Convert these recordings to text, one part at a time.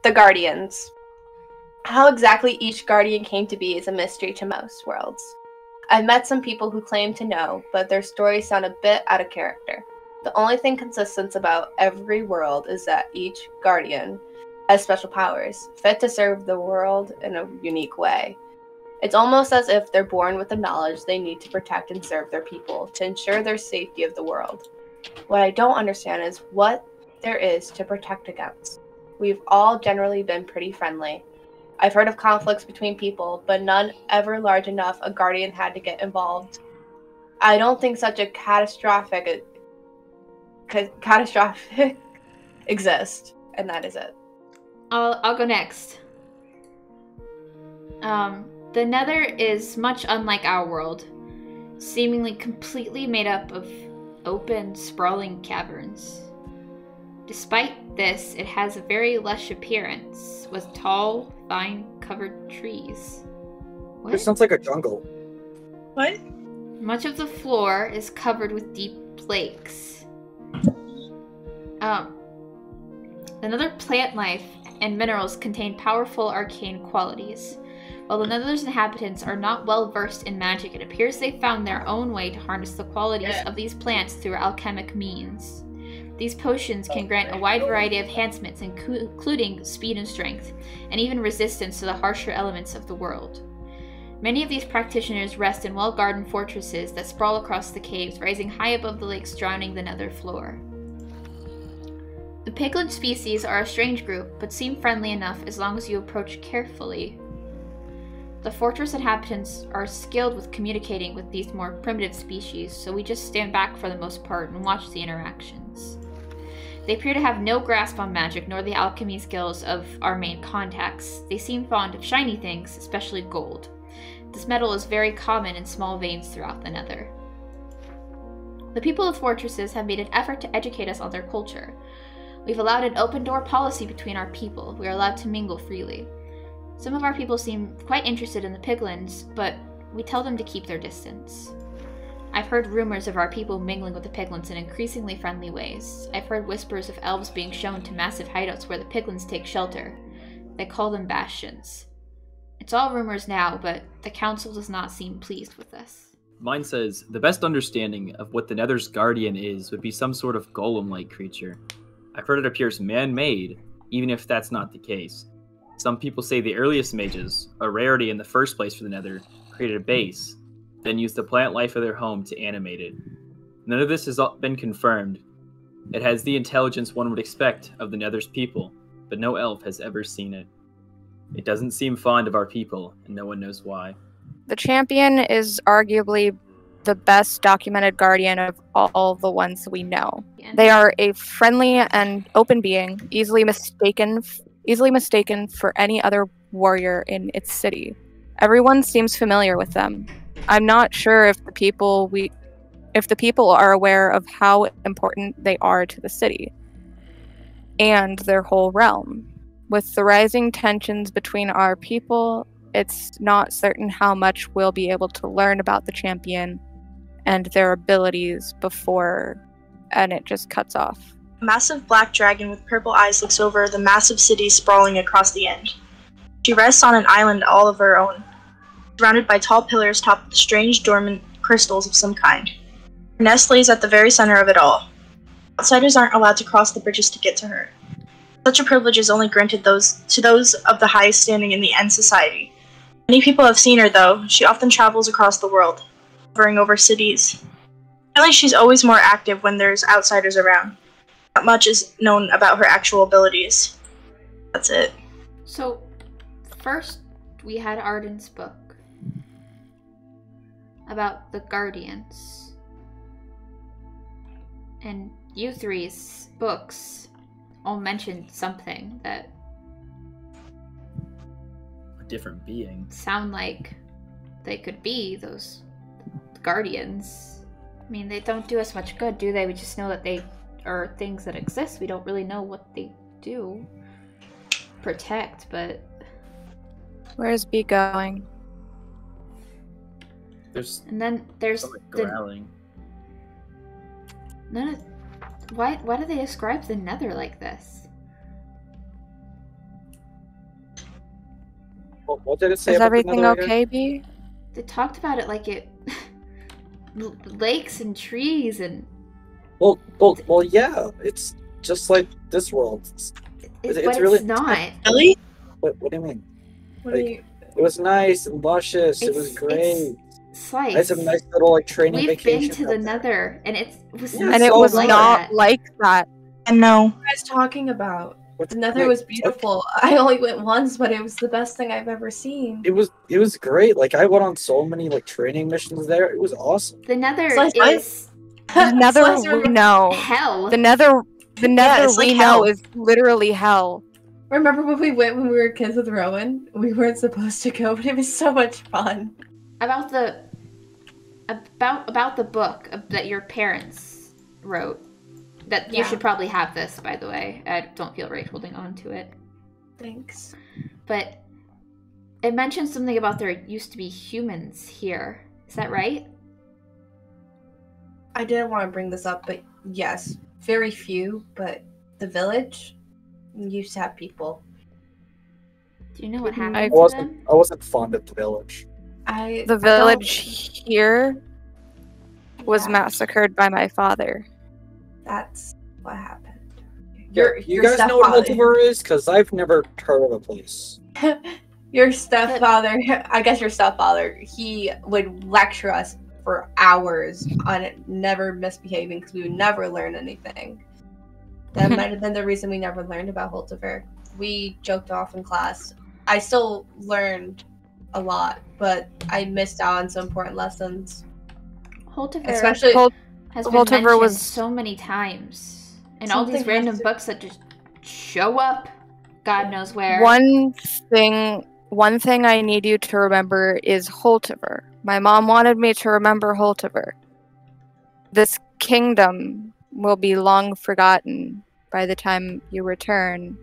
The Guardians. How exactly each Guardian came to be is a mystery to most worlds. I've met some people who claim to know, but their stories sound a bit out of character. The only thing consistent about every world is that each Guardian has special powers, fit to serve the world in a unique way. It's almost as if they're born with the knowledge they need to protect and serve their people, to ensure their safety of the world. What I don't understand is what there is to protect against. We've all generally been pretty friendly. I've heard of conflicts between people, but none ever large enough a Guardian had to get involved. I don't think such a catastrophic exists, and that is it. I'll go next. The Nether is much unlike our world, seemingly completely made up of open, sprawling caverns. Despite this, it has a very lush appearance, with tall, vine-covered trees. What? This sounds like a jungle. What? Much of the floor is covered with deep lakes. The Nether plant life and minerals contain powerful arcane qualities. While the Nether's inhabitants are not well versed in magic, it appears they found their own way to harness the qualities of these plants through alchemic means. These potions can grant a wide variety of enhancements, including speed and strength, and even resistance to the harsher elements of the world. Many of these practitioners rest in well-guarded fortresses that sprawl across the caves, rising high above the lakes drowning the Nether floor. The piglin species are a strange group, but seem friendly enough as long as you approach carefully. The fortress inhabitants are skilled with communicating with these more primitive species, so we just stand back for the most part and watch the interactions. They appear to have no grasp on magic, nor the alchemy skills of our main contacts. They seem fond of shiny things, especially gold. This metal is very common in small veins throughout the Nether. The people of fortresses have made an effort to educate us on their culture. We've allowed an open-door policy between our people. We are allowed to mingle freely. Some of our people seem quite interested in the piglins, but we tell them to keep their distance. I've heard rumors of our people mingling with the piglins in increasingly friendly ways. I've heard whispers of elves being shown to massive hideouts where the piglins take shelter. They call them bastions. It's all rumors now, but the council does not seem pleased with this. Mine says, the best understanding of what the Nether's guardian is would be some sort of golem-like creature. I've heard it appears man-made, even if that's not the case. Some people say the earliest mages, a rarity in the first place for the Nether, created a base, then used the plant life of their home to animate it. None of this has been confirmed. It has the intelligence one would expect of the Nether's people, but no elf has ever seen it. It doesn't seem fond of our people, and no one knows why. The champion is arguably the best documented guardian of all the ones we know. They are a friendly and open being, easily mistaken for any other warrior in its city. Everyone seems familiar with them. I'm not sure if the people are aware of how important they are to the city and their whole realm. With the rising tensions between our people, it's not certain how much we'll be able to learn about the champion and their abilities and it just cuts off. A massive black dragon with purple eyes looks over the massive city sprawling across the end. She rests on an island all of her own, surrounded by tall pillars topped with strange dormant crystals of some kind. Her nest lays at the very center of it all. Outsiders aren't allowed to cross the bridges to get to her. Such a privilege is only granted to those of the highest standing in the End Society. Many people have seen her, though. She often travels across the world, hovering over cities. Apparently she's always more active when there's outsiders around. Not much is known about her actual abilities. That's it. So, first we had Arden's book about the Guardians. And you three's books all mentioned something that... A different being. Sound like they could be those Guardians. I mean, they don't do us much good, do they? We just know that they are things that exist. We don't really know what they do. Protect, but... Where's B going? And then there's growling. None of... Why do they describe the Nether like this? What did it say Is about the everything Nether again? okay, B? They talked about it like it lakes and trees and Well, yeah. It's just like this world. but really it's not. Really? What do you mean? What do Like, you? It was nice and luscious. It was It's great. Slice. I had some nice little like training We've vacation. been to the out there. Nether, and it was Yeah, not And it so was like not that. like that. And no. What are you guys talking about? What- The Nether wait, was beautiful. I only went once, but it was the best thing I've ever seen. It was great. Like I went on so many like training missions there. It was awesome. The Nether Slice, is The Nether Slicer, we know. hell. The Nether it's like we hell. know is literally hell. Remember when we went when we were kids with Rowan? We weren't supposed to go, but it was so much fun. About the book that your parents wrote. That you Yeah. should probably have this, by the way. I don't feel right holding on to it. Thanks. But it mentions something about there used to be humans here. Is that right? I didn't want to bring this up, but yes, very few, but the village used to have people. Do you know what I happened I to them? wasn't fond of the village. The village here was massacred by my father. That's what happened. You guys know what Multiver is? Because I've never heard of a place. Your stepfather, I guess your stepfather, he would lecture us for hours on it, never misbehaving because we would never learn anything. That might have been the reason we never learned about Multiver. We joked off in class. I still learned a lot, but I missed out on some important lessons. Holtiver Especially has been Holtiver mentioned was- so many times. And all these Something random has to- books that just show up God knows where. One thing I need you to remember is Holtiver. My mom wanted me to remember Holtiver. This kingdom will be long forgotten by the time you return.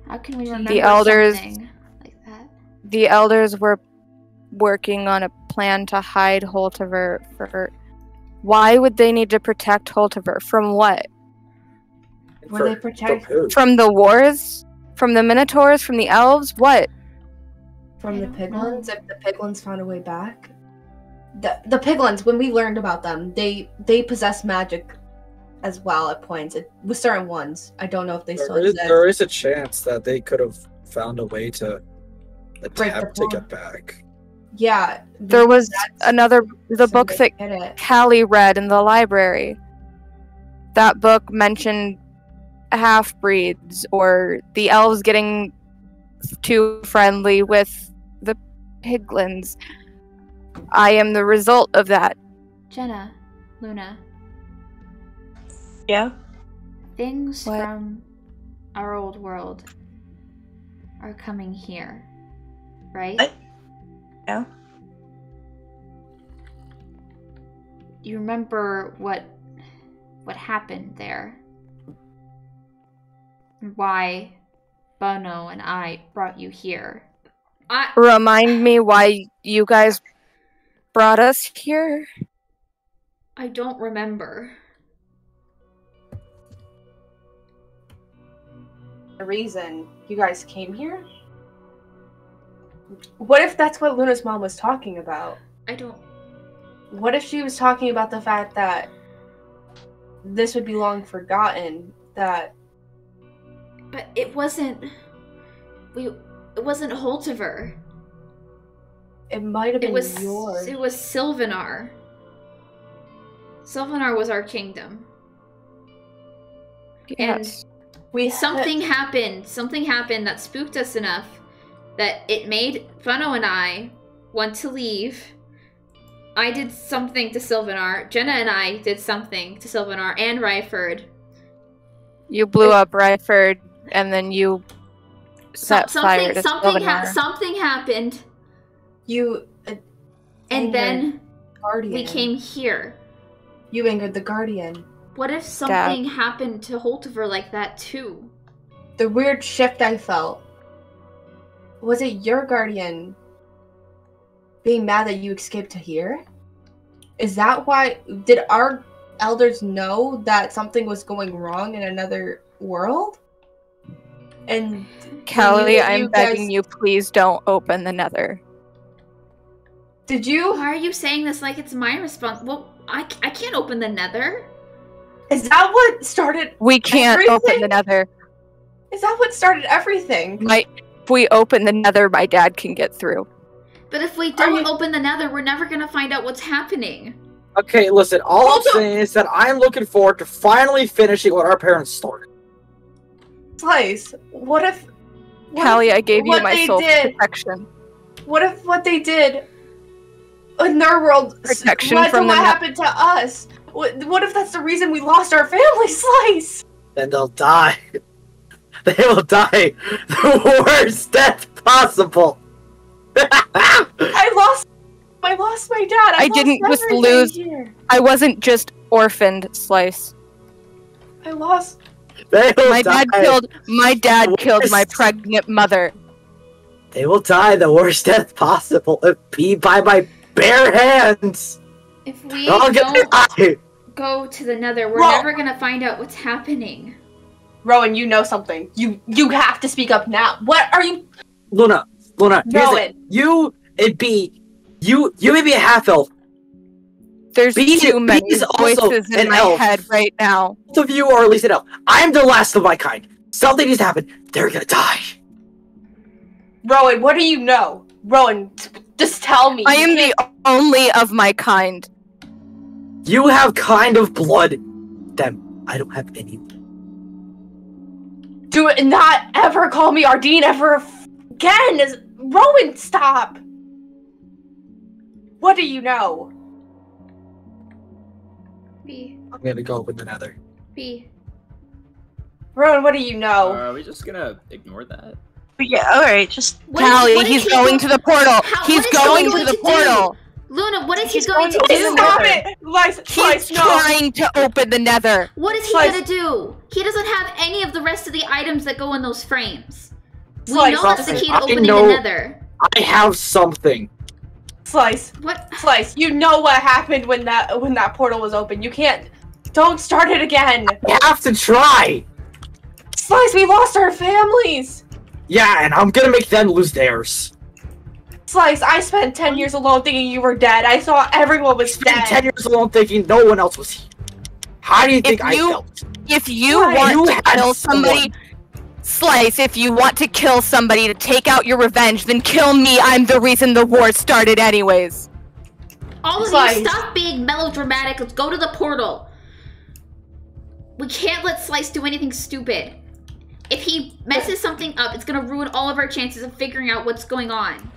How can we remember elders- something like that? The elders were working on a plan to hide Holtiver for... Why would they need to protect Holtiver? From what? Were they protect- From who? From the wars? From the Minotaurs? From the elves? What? from I the don't piglins, know. if the piglins found a way back. The piglins, when we learned about them, they possess magic as well at points. It was certain ones. I don't know if they still exist. There is a chance that they could have found a way to Break the attempt to bond. get back. Yeah. There was that's the book somebody that hit it. Callie read in the library. That book mentioned half-breeds or the elves getting too friendly with the piglins. I am the result of that. Jenna, Luna, Yeah? things What? from our old world are coming here, right? What? Yeah. You remember what happened there? Why Bono and I brought you here? Remind me why you guys brought us here? I don't remember. The reason you guys came here? What if that's what Luna's mom was talking about? I don't. What if she was talking about the fact that this would be long forgotten? That But it wasn't. It wasn't Holtiver. it might have It been was. yours. It was Sylvanar. Sylvanar was our kingdom. Yes. Something happened. Something happened that spooked us enough that it made Bono and I want to leave. I did something to Sylvanar. Jenna and I did something to Sylvanar and Ryford. You blew up Ryford, and then you set fire to Sylvanar. Something happened, You and angered then Guardian. we came here. You angered the Guardian. What if something happened to Holtiver like that too? The weird shift I felt. Was it your Guardian being mad that you escaped to here? Is that why? Did our elders know that something was going wrong in another world? And Callie, I'm begging you, please don't open the nether. Did you? Why are you saying this like it's my response? Well, I can't open the nether. Is that what started We can't open the nether. Is that what started everything? If we open the nether, my dad can get through. But if we don't open the nether, we're never gonna find out what's happening. Okay, listen, all I'm saying is that I'm looking forward to finally finishing what our parents started. Slice, what if... Callie, I gave you my soul protection. What if what they did in their world protection led from to what happened to us? What if that's the reason we lost our family, Slice? Then they'll die. They will die the worst death possible. I lost my dad. I didn't just lose. Here. I wasn't just orphaned, Slice. I lost. My dad killed my pregnant mother. They will die the worst death possible. Be by my bare hands. If we don't go to the nether, we're never gonna find out what's happening. Rowan, you know something. You have to speak up now. What are you? Luna, Rowan. You may be a half elf. There's too many voices in my head right now. Both of you are at least an elf. I'm the last of my kind. Something has happened. They're gonna die. Rowan, what do you know? Rowan, just tell me. I am the only of my kind. You have kind of blood. Them. I don't have any. Do not ever call me Ardeen ever again. Rowan, stop. What do you know? B. I'm gonna go open the nether. B. Rowan, what do you know? Are we just gonna ignore that? Yeah, alright, just... Callie, he's going to the portal! He's going to the portal! Luna, what is he going to do? Stop it! He's trying to open the nether! What is he gonna do? He doesn't have any of the rest of the items that go in those frames. We know that's the key to opening the nether. I have something. Slice. What? Slice, you know what happened when that portal was open. You can't... Don't start it again! I have to try! Slice, we lost our families! Yeah, and I'm gonna make them lose theirs. Slice, I spent 10 years alone thinking you were dead. I saw everyone was dead. 10 years alone thinking no one else was here. How do you think I felt? If you want to kill somebody... Slice, if you want to kill somebody to take out your revenge, then kill me. I'm the reason the war started anyways. All of you, stop being melodramatic. Let's go to the portal. We can't let Slice do anything stupid. If he messes something up, it's gonna ruin all of our chances of figuring out what's going on.